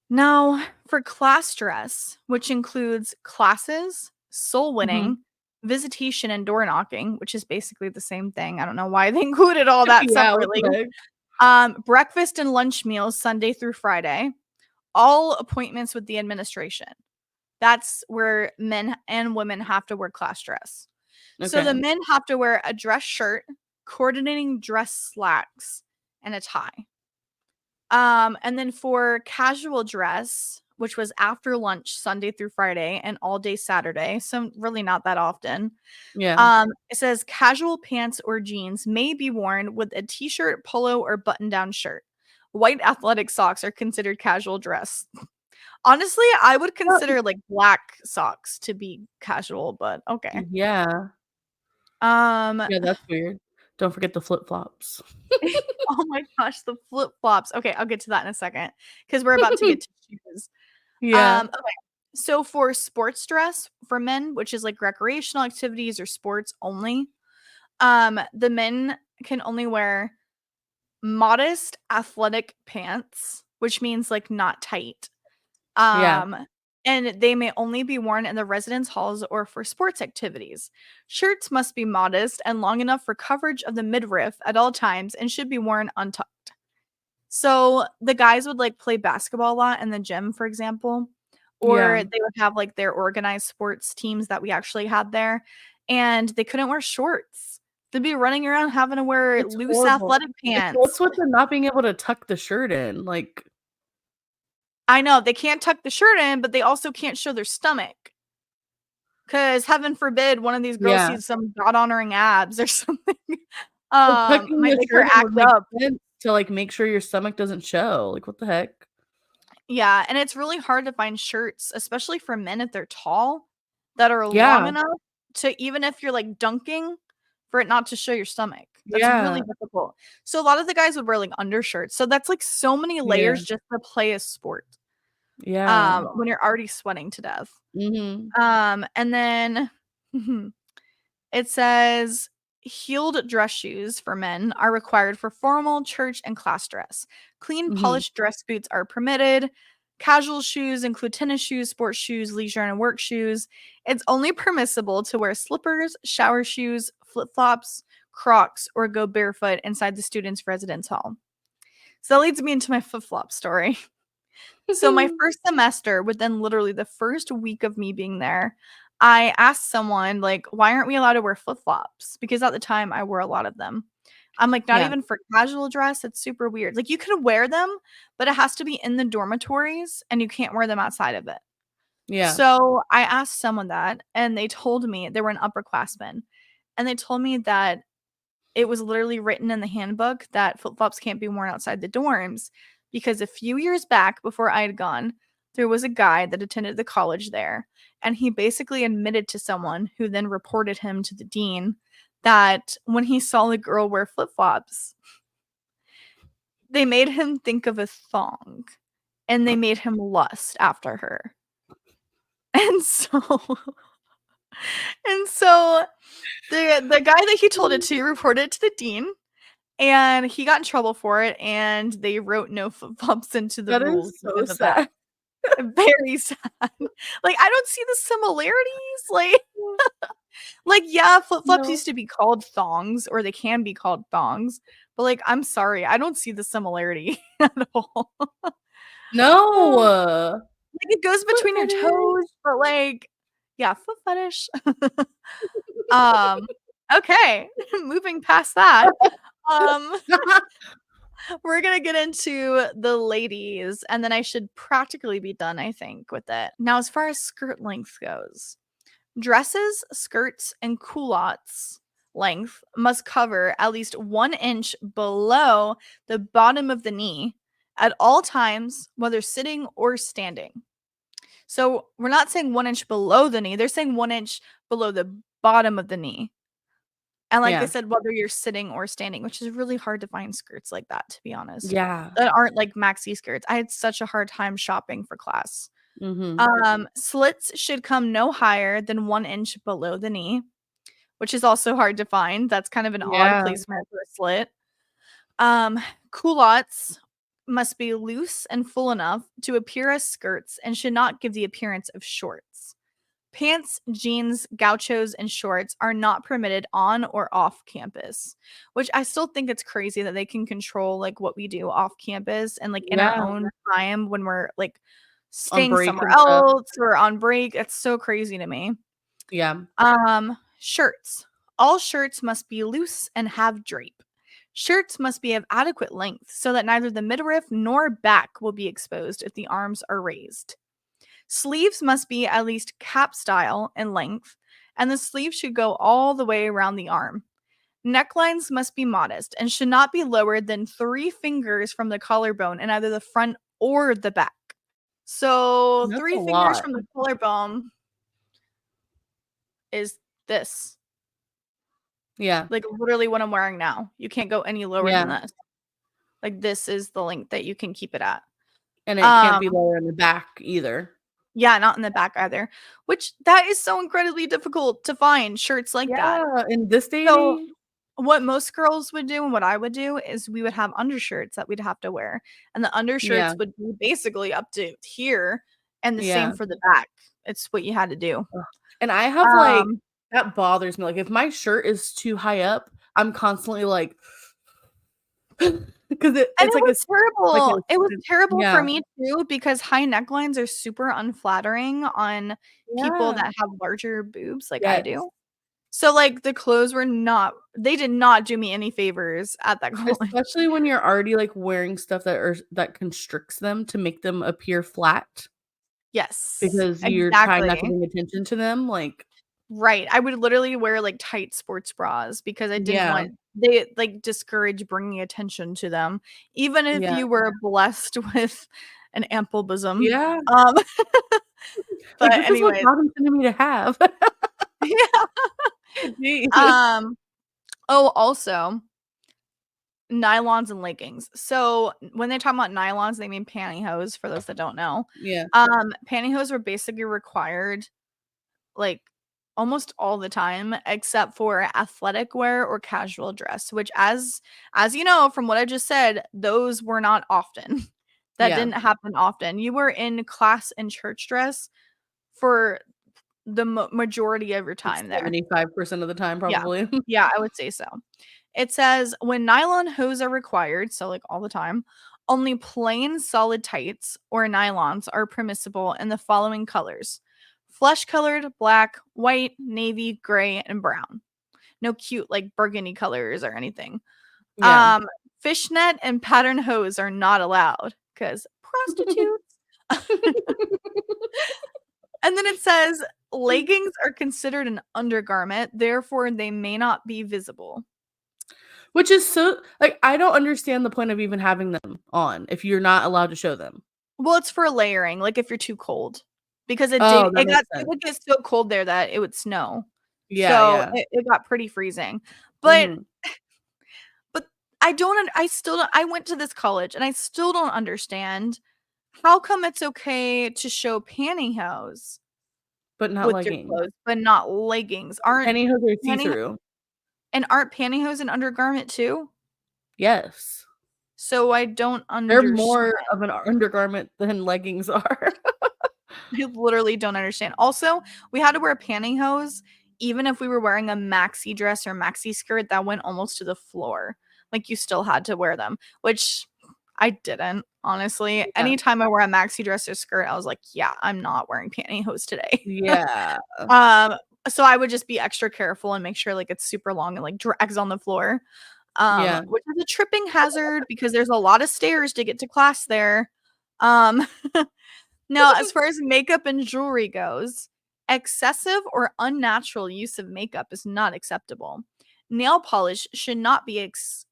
Now, for class dress, which includes classes, soul Mhm. winning, visitation, and door knocking, which is basically the same thing. I don't know why they included all that Yeah, what separately. the heck? Breakfast and lunch meals Sunday through Friday, all appointments with the administration. That's where men and women have to wear class dress. So the Okay. men have to wear a dress shirt, coordinating dress slacks, and a tie. And then for casual dress, which was after lunch Sunday through Friday and all day Saturday, so really not that often. Yeah. It says casual pants or jeans may be worn with a t-shirt, polo, or button-down shirt. White athletic socks are considered casual dress. Honestly, I would Well, consider, like, black socks to be casual, but okay. yeah. Um, Yeah, that's weird. Don't forget the flip-flops. oh my gosh, the flip-flops. Okay, I'll get to that in a second because we're about to get to shoes. Yeah. Okay. So for sports dress for men, which is like recreational activities or sports only, the men can only wear modest athletic pants, which means, like, not tight. Yeah. Um, and they may only be worn in the residence halls or for sports activities. Shirts must be modest and long enough for coverage of the midriff at all times and should be worn untucked. So the guys would, like, play basketball a lot in the gym, for example, Yeah. or they would have, like, their organized sports teams that we actually had there, and they couldn't wear shorts. They'd be running around having to wear It's loose horrible. athletic Like, pants. what's with them not being able to tuck the shirt in? Like, I know, they can't tuck the shirt in, but they also can't show their stomach. 'Cause heaven forbid one of these girls yeah. sees some god-honoring abs or something, Well, tucking might the make her shirt in act would make up. sense to, like, make sure your stomach doesn't show. Like, what the heck? Yeah, and it's really hard to find shirts, especially for men if they're tall, that are long Yeah. enough to, even if you're, like, dunking, for it not to show your stomach. That's really Yeah. difficult. So a lot of the guys would wear, like, undershirts, so that's, like, so many Yeah. layers just to play a sport, Yeah. when you're already sweating to death. Mhm. And then it says heeled dress shoes for men are required for formal church and class dress. Clean, Mhm. polished dress boots are permitted. Casual shoes include tennis shoes, sports shoes, leisure and work shoes. It's only permissible to wear slippers, shower shoes, flip flops, Crocs, or go barefoot inside the student's residence hall. So that leads me into my flip flop story. So my first semester, within literally the first week of me being there, I asked someone, like, "Why aren't we allowed to wear flip-flops?" Because at the time, I wore a lot of them. I'm like, "Not Yeah. even for casual dress? It's super weird." Like, you can wear them, but it has to be in the dormitories, and you can't wear them outside of it. Yeah. So, I asked someone that, and they told me they were an upperclassman, and they told me that it was literally written in the handbook that flip-flops can't be worn outside the dorms because a few years back before I had gone, there was a guy that attended the college there, and he basically admitted to someone who then reported him to the dean that when he saw a girl wear flip-flops, they made him think of a thong and they made him lust after her. And so and so the guy that he told it to reported it to the dean, and he got in trouble for it, and they wrote no flip-flops into the That is rules so because of that. sad. Very sad. Like, I don't see the similarities, like, yeah, flip-flops No. used to be called thongs, or they can be called thongs, but, like, I'm sorry, I don't see the similarity at all. No! Like, it goes Foot between your fetish. toes, but, like, yeah, foot fetish. Um, okay, moving past that, um, we're gonna get into the ladies, and then I should practically be done, I think, with it. Now, as far as skirt length goes, dresses, skirts, and culottes length must cover at least 1 inch below the bottom of the knee at all times, whether sitting or standing. So we're not saying 1 inch below the knee, they're saying 1 inch below the bottom of the knee. And like they Yeah. said, whether you're sitting or standing, which is really hard to find skirts like that, to be honest, Yeah. that aren't like maxi skirts. I had such a hard time shopping for class. Mhm. Slits should come no higher than 1 inch below the knee, which is also hard to find. That's kind of an odd Yeah. placement for a slit. Um, Culottes must be loose and full enough to appear as skirts and should not give the appearance of shorts. Pants, jeans, gauchos, and shorts are not permitted on or off campus, which I still think it's crazy that they can control like what we do off campus and like in our Yeah. own time when we're like On staying break somewhere and stuff. else or on break. It's so crazy to me. Yeah. Shirts. All shirts must be loose and have drape. Shirts must be of adequate length so that neither the midriff nor back will be exposed if the arms are raised. Sleeves must be at least cap style in length, and the sleeve should go all the way around the arm. Necklines must be modest and should not be lower than 3 fingers from the collarbone in either the front or the back. So, That's a 3 fingers lot. from the collarbone is this. Yeah. Like, literally what I'm wearing now. You can't go any lower than Yeah. this. Like, this is the length that you can keep it at. And it can't Um, be lower in the back either. yeah, not in the back either, which that is so incredibly difficult to find shirts like that. Yeah, in this day and So, age. what most girls would do and what I would do is we would have undershirts that we'd have to wear, and the Yeah. undershirts would be basically up to here, and the same Yeah. for the back. It's what you had to do. Ugh. And I have, like, Um, that bothers me, like, if my shirt is too high up, I'm constantly like, because and it's it like a was s like a terrible. It was s terrible yeah. for me too because high necklines are super unflattering on people Yeah. that have larger boobs like I Yes. do. So, like, the clothes were not they did not do me any favors at that college. Especially when you're already, like, wearing stuff that constricts them to make them appear flat Yes, because you're trying not to exactly. bring attention to them, like Right, I would literally wear, like, tight sports bras because I didn't yeah. want they, like, discourage bringing attention to them, even if Yeah. you were blessed with an ample bosom. Yeah. Um, Like, but this is what anyways, God intended me to have. yeah, Jeez. um, oh, also, nylons and leggings. So, when they talk about nylons, they mean pantyhose for those that don't know. Yeah. Pantyhose were basically required like almost all the time except for athletic wear or casual dress, which as you know from what I just said, those were not often. That Yeah. didn't happen often. You were in class and church dress for the majority of your Like time there. 75% of the time, Yeah. probably. Yeah, I would say so. It says when nylon hose are required, so like all the time, only plain solid tights or nylons are permissible in the following colors: flesh colored, black, white, navy, gray, and brown. No cute like burgundy colors or anything. Yeah. Um, Fishnet and pattern hose are not allowed because prostitutes. And then it says leggings are considered an undergarment, therefore they may not be visible. Which is so like, I don't understand the point of even having them on if you're not allowed to show them. Well, it's for layering, like, if you're too cold. Because Oh, that makes it sense. would get so cold there that it would snow. Yeah, So, yeah. it got pretty freezing. But Mhm. but I still don't I went to this college, and I still don't understand how come it's okay to show pantyhose But not with your leggings. clothes, but not leggings? Pantyhose are Panty see-through. aren't pantyhose an undergarment too? Yes. So I don't They're understand. more of an undergarment than leggings are. I literally don't understand. Also, we had to wear pantyhose even if we were wearing a maxi dress or maxi skirt that went almost to the floor. Like, you still had to wear them, which I didn't, honestly. Yeah. Anytime I wear a maxi dress or skirt, I was like, "Yeah, I'm not wearing pantyhose today." Yeah. Um, so I would just be extra careful and make sure, like, it's super long and, like, drags on the floor, Yeah. which is a tripping hazard because there's a lot of stairs to get to class there. Um Now, as far as makeup and jewelry goes, excessive or unnatural use of makeup is not acceptable. Nail polish should not be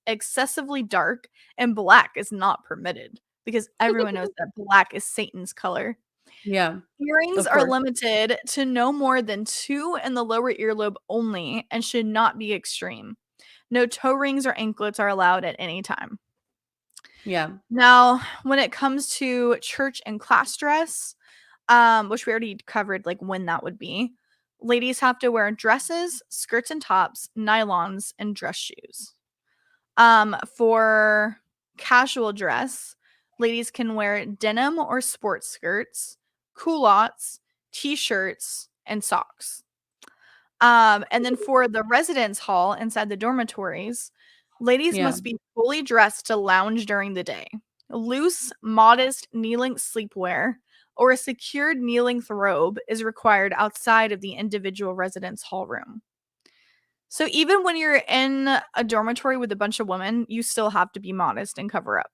excessively dark, and black is not permitted because everyone knows that black is Satan's color. Yeah, Earrings of are course. limited to no more than two in the lower earlobe only and should not be extreme. No toe rings or anklets are allowed at any time. Yeah. Now, when it comes to church and class dress, which we already covered, like, when that would be. Ladies have to wear dresses, skirts and tops, nylons, and dress shoes. For casual dress, ladies can wear denim or sports skirts, culottes, t-shirts, and socks. And then for the residence hall inside the dormitories, ladies Yeah. must be fully dressed to lounge during the day. Loose, modest knee-length sleepwear or a secured knee-length robe is required outside of the individual residence hall room. So even when you're in a dormitory with a bunch of women, you still have to be modest and cover up.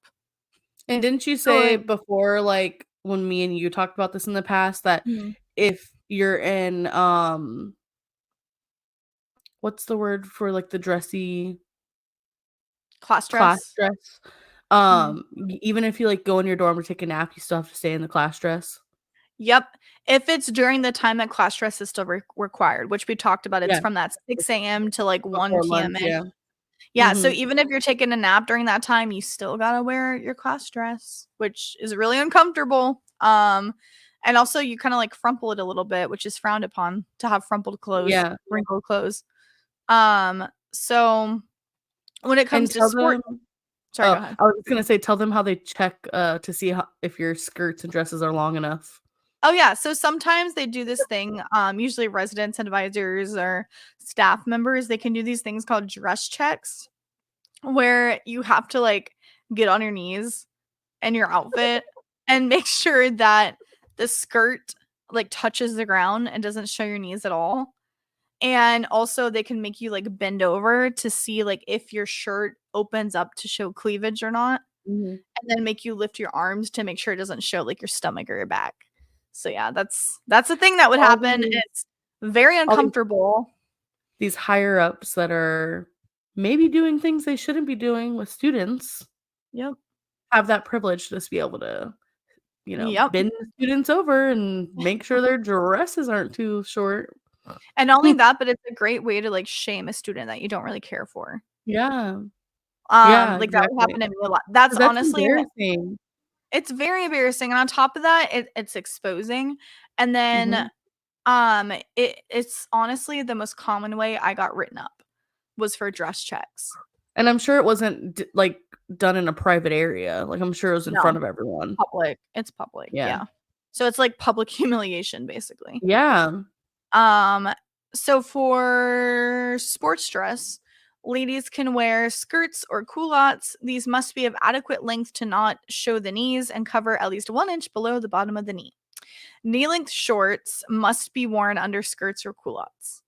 And didn't you So, say like, before, like, when me and you talked about this in the past, that mhm, if you're in, what's the word for, like, the dressy class class dress. dress? Mhm. Even if you, like, go in your dorm or take a nap, you still have to stay in the class dress? Yep. If it's during the time that class dress is still required, which we talked about, it's Yeah, from that 6 a.m. to like before 1 lunch, PM-ish. yeah. Yeah, so Mhm. even if you're taking a nap during that time, you still gotta wear your class dress, which is really uncomfortable. And also you kinda, like, frumple it a little bit, which is frowned upon to have frumpled clothes, Yeah, wrinkled clothes. So when it and comes to tell sport. them Sorry, go oh, ahead. I was just gonna say, tell them how they check, to see how if your skirts and dresses are long enough. Oh, yeah, so sometimes they do this thing, usually residents, advisors, or staff members, they can do these things called dress checks, where you have to, like, get on your knees in your outfit and make sure that the skirt, like, touches the ground and doesn't show your knees at all. And also they can make you, like, bend over to see, like, if your shirt opens up to show cleavage or not, Mhm. and then make you lift your arms to make sure it doesn't show, like, your stomach or your back. So, yeah, that's a thing that would All happen. these It's very all uncomfortable. these higher ups that are maybe doing things they shouldn't be doing with students Yep. have that privilege to just be able to, Yep. bend the students over and make sure their dresses aren't too short. And not only that, but it's a great way to, like, shame a student that you don't really care for. Yeah. Yeah, Like, that would exactly. happen to me a lot. That's 'Cause that's honestly embarrassing. it's very embarrassing, and on top of that, it's exposing, and then, Mhm. it's honestly the most common way I got written up was for dress checks. And I'm sure it wasn't like, done in a private area, like, I'm sure it was in No, front of everyone. public. It's public, Yeah. yeah. So it's like public humiliation, basically. Yeah. Um, so for sports dress, ladies can wear skirts or culottes. These must be of adequate length to not show the knees and cover at least 1 inch below the bottom of the knee. Knee-length shorts must be worn under skirts or culottes.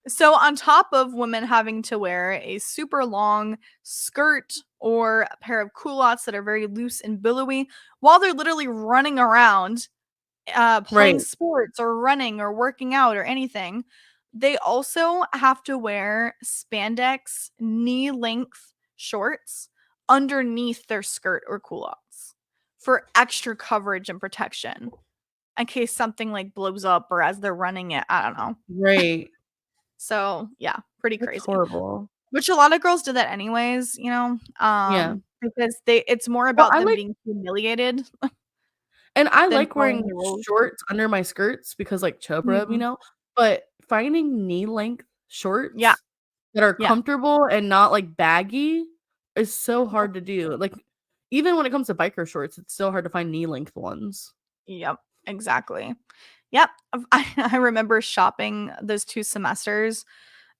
So, on top of women having to wear a super long skirt or a pair of culottes that are very loose and billowy while they're literally running around, Right. playing sports or running or working out or anything, They also have to wear spandex knee-length shorts underneath their skirt or culottes for extra coverage and protection in case something, like, blows up or as they're running it, I don't know. Right. So, yeah, pretty That's crazy. horrible. Which a lot of girls did that anyways, Yeah. because it's more Well, about I them like being humiliated and I than like following wearing the rules. shorts under my skirts because, like, chubra, Mhm. but finding knee-length Yeah, shorts that are yeah. comfortable and not, like, baggy is so hard to do. Like, even when it comes to biker shorts, it's still hard to find knee-length ones. Yep, exactly. Yep, I remember shopping those 2 semesters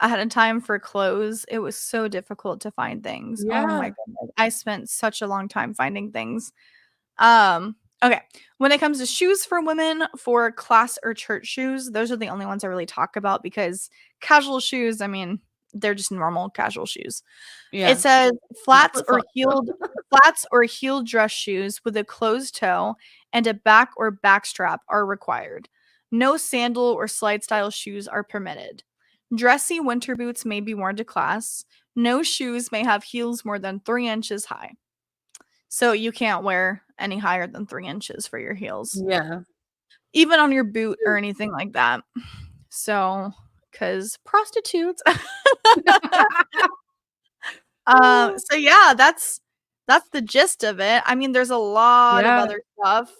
ahead of time for clothes. It was so difficult to find things. Oh my Yeah. goodness. I spent such a long time finding things. Okay. When it comes to shoes for women, for class or church shoes, those are the only ones I really talk about because casual shoes, I mean, they're just normal casual shoes. It Yeah. says Flip-flops, though. flats or heeled dress shoes with a closed toe and a back or back strap are required. No sandal or slide style shoes are permitted. Dressy winter boots may be worn to class. No shoes may have heels more than 3 inches high. So you can't wear any higher than 3 inches for your heels, Yeah. even on your boot or anything like that. So, because prostitutes. So yeah, that's the gist of it. I mean, there's a lot of Yeah. other stuff,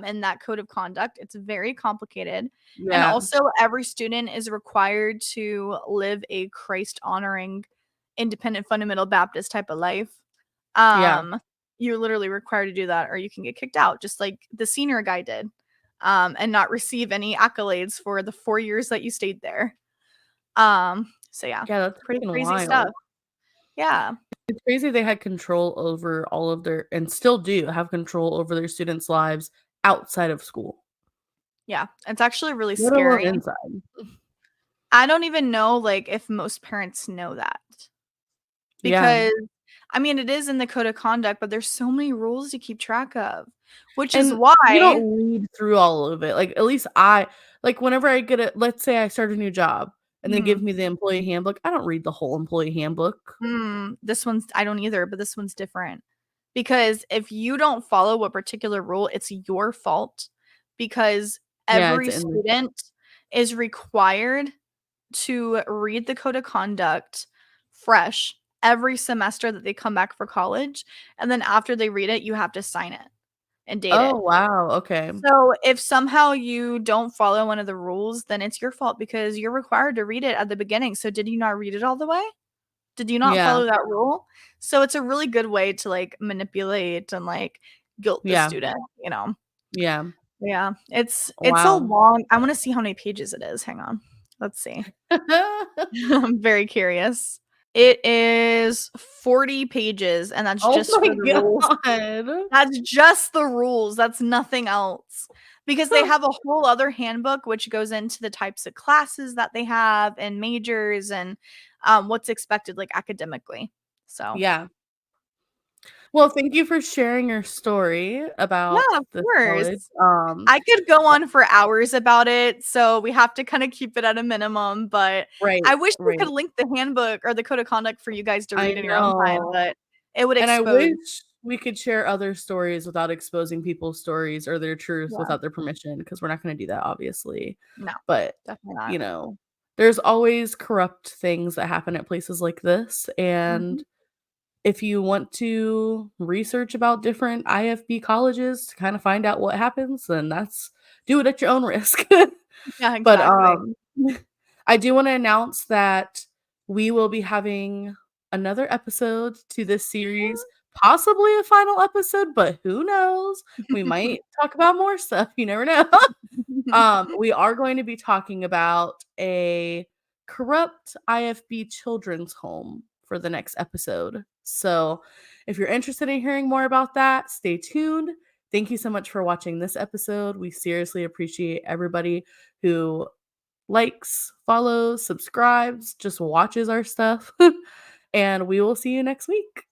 in that code of conduct. It's very complicated, and Yeah. also every student is required to live a Christ-honoring, independent fundamental Baptist type of life. Yeah. Um, you're literally required to do that or you can get kicked out, just like the senior guy did, and not receive any accolades for the 4 years that you stayed there. So yeah, Yeah, that's pretty freaking crazy stuff. wild. Yeah. It's crazy they had control over all of their and still do have control over their students' lives outside of school, Yeah, it's actually really let alone scary. inside. I don't even know, like, if most parents know that Yeah. because, I mean, it is in the code of conduct, but there's so many rules to keep track of, which is And you why don't read through all of it, like, at least I like, whenever I get a let's say I start a new job and they give Mhm. me the employee handbook, I don't read the whole employee handbook. This one's I don't either, but this one's different. Because if you don't follow a particular rule, it's your fault because Yeah, it's every in the student is required to read the code of conduct fresh every semester that they come back for college, and then after they read it, you have to sign it and date Oh, it. wow, okay. So, if somehow you don't follow one of the rules, then it's your fault because you're required to read it at the beginning. So, did you not read it all the way? Did you not Yeah, follow that rule? So, it's a really good way to, like, manipulate and, like, guilt the yeah, student, you know? yeah. Yeah, it's a Wow. long I wanna see how many pages it is, hang on. Let's see. I'm very curious. It is 40 pages, and that's Oh just for my the rules. god. That's just the rules, that's nothing else. Because they have a whole other handbook which goes into the types of classes that they have and majors and, what's expected, like, academically. So Yeah. Well, thank you for sharing your story about yeah, of this course. college, I could go on for hours about it, so we have to kinda keep it at a minimum, but right, I wish we could right. link the handbook or the code of conduct for you guys to I read in your own time, know, but it would and I expose wish we could share other stories without exposing people's stories or their truth yeah, without their permission, because 'cause we're not gonna do that, obviously, no, but, definitely not. you know, there's always corrupt things that happen at places like this, Mhm. and if you want to research about different IFB colleges to kinda find out what happens, then that's do it at your own risk. Yeah, But, exactly. I do wanna announce that we will be having another episode to this series, possibly a final episode, but who knows? We might talk about more stuff, you never know. We are going to be talking about a corrupt IFB children's home for the next episode. So, if you're interested in hearing more about that, stay tuned. Thank you so much for watching this episode. We seriously appreciate everybody who likes, follows, subscribes, just watches our stuff. And we will see you next week.